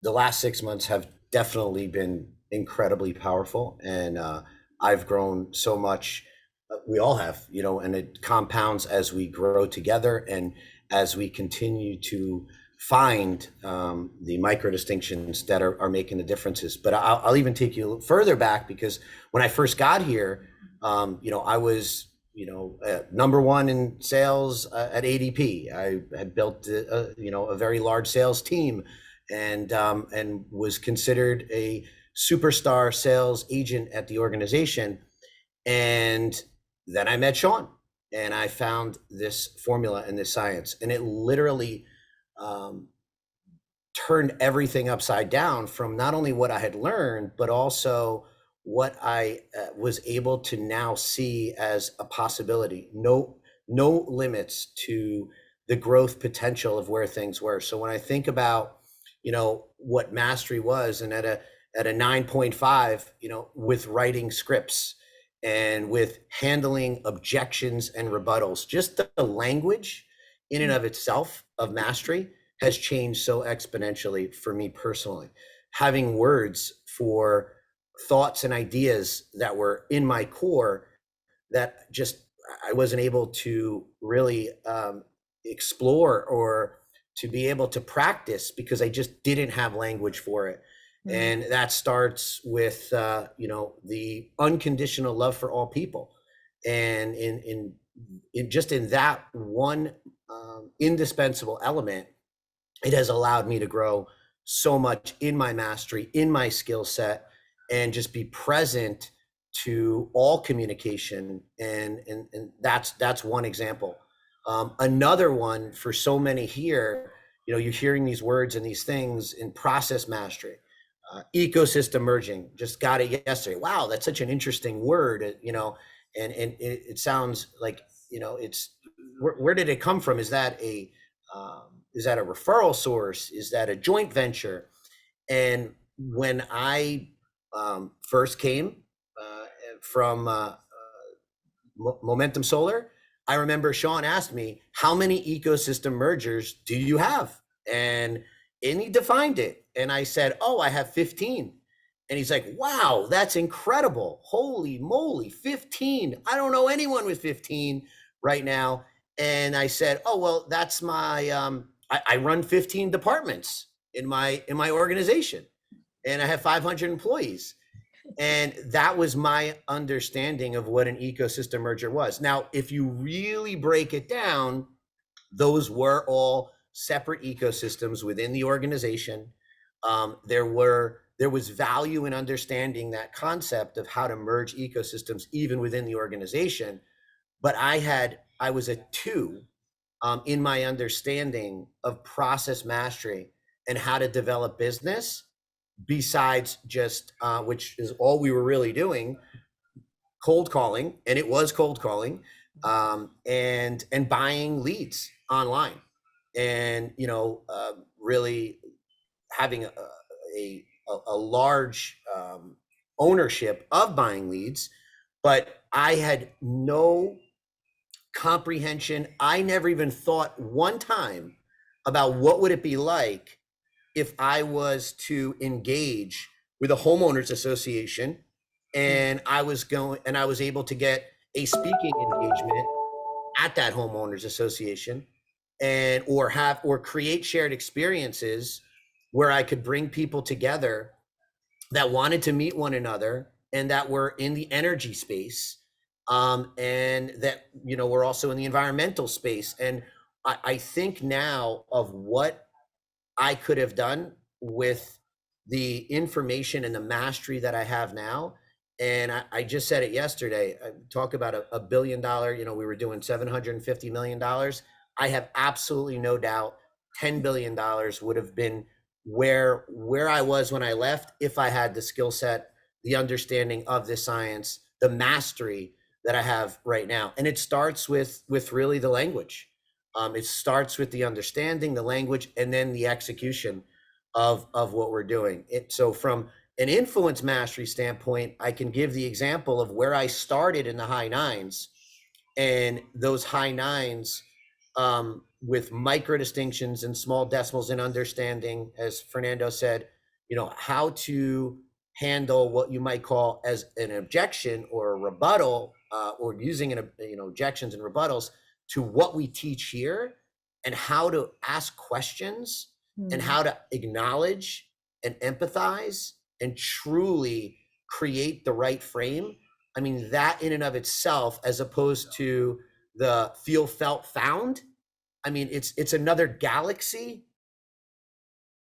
the last 6 months have definitely been incredibly powerful, and I've grown so much. We all have, and it compounds as we grow together and as we continue to find the micro distinctions that are making the differences. But I'll even take you further back, because when I first got here, I was number one in sales at ADP. I had built a very large sales team, and was considered a superstar sales agent at the organization. And then I met Sean, and I found this formula and this science, and it literally um, turned everything upside down, from not only what I had learned, but also what I was able to now see as a possibility. No limits to the growth potential of where things were. So when I think about, what mastery was, and at a 9.5, with writing scripts and with handling objections and rebuttals, just the language in and of itself of mastery has changed so exponentially for me personally. Having words for thoughts and ideas that were in my core that just I wasn't able to really explore, or to be able to practice, because I just didn't have language for it. And that starts with the unconditional love for all people, and in just in that one indispensable element, it has allowed me to grow so much in my mastery, in my skill set, and just be present to all communication. And that's one example. Another one for so many here, you're hearing these words and these things in process mastery, ecosystem merging. Just got it yesterday. Wow, that's such an interesting word, and it sounds like, it's where did it come from? Is that a referral source? Is that a joint venture? And when I first came from Momentum Solar, I remember Sean asked me, how many ecosystem mergers do you have? And he defined it. And I said, oh, I have 15. And he's like, wow, that's incredible. Holy moly, 15. I don't know anyone with 15 right now. And I said, oh, well, that's my, I run 15 departments in my organization, and I have 500 employees. And that was my understanding of what an ecosystem merger was. Now, if you really break it down, those were all separate ecosystems within the organization. There was value in understanding that concept of how to merge ecosystems even within the organization. But I was a two in my understanding of process mastery and how to develop business, besides just which is all we were really doing, cold calling. And it was cold calling, and buying leads online, and really having a large ownership of buying leads. But I had no comprehension. I never even thought one time about what would it be like if I was to engage with a homeowners association, and I was able to get a speaking engagement at that homeowners association, and or create shared experiences where I could bring people together that wanted to meet one another, and that were in the energy space, and that were also in the environmental space. And I think now of what I could have done with the information and the mastery that I have now. And I just said it yesterday. I talk about a $1 billion, we were doing $750 million. I have absolutely no doubt $10 billion would have been where I was when I left, if I had the skill set, the understanding of the science, the mastery that I have right now. And it starts with really the language. It starts with the understanding, the language, and then the execution of what we're doing. So from an influence mastery standpoint, I can give the example of where I started in the high nines, and those high nines with micro distinctions and small decimals and understanding, as Fernando said, how to handle what you might call as an objection or a rebuttal, or using objections and rebuttals to what we teach here, and how to ask questions and how to acknowledge and empathize and truly create the right frame. I mean, that in and of itself, as opposed to the feel, felt, found, I mean, it's another galaxy